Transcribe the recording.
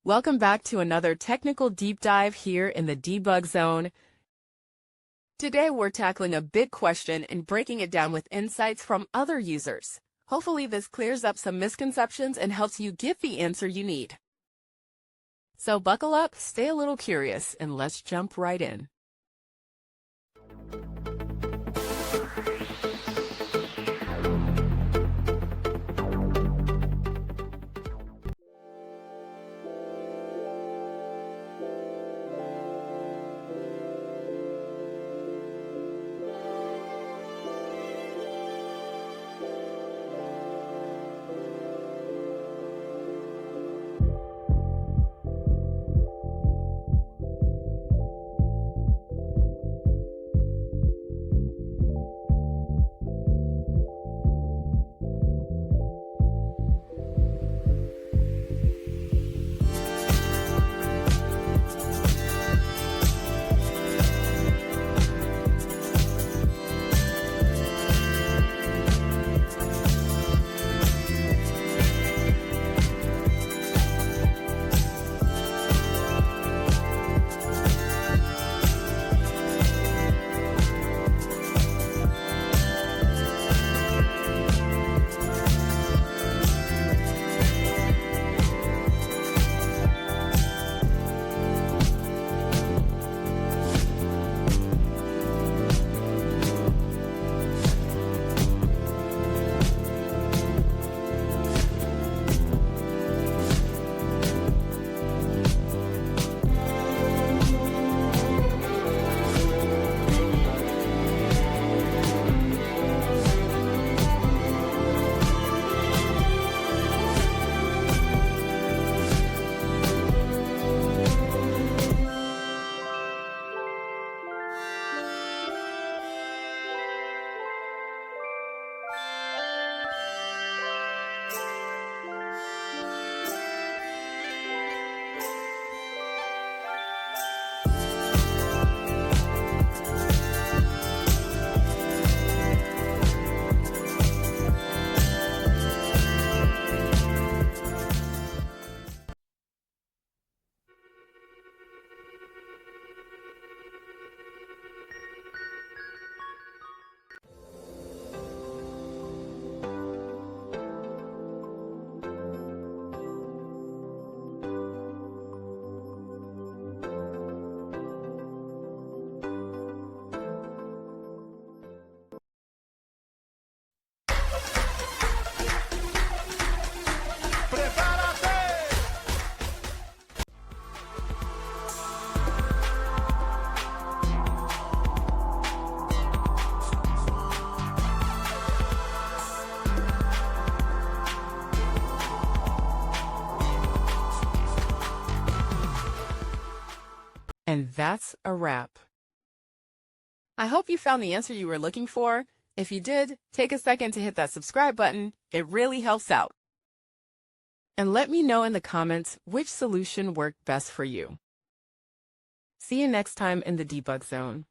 Welcome back to another technical deep dive here in the debug zone. Today we're tackling a big question and breaking it down with insights from other users. Hopefully this clears up some misconceptions and helps you get the answer you need. So buckle up, stay a little curious, and let's jump right in. And that's a wrap. I hope you found the answer you were looking for. If you did, take a second to hit that subscribe button. It really helps out. And let me know in the comments which solution worked best for you. See you next time in the debug zone.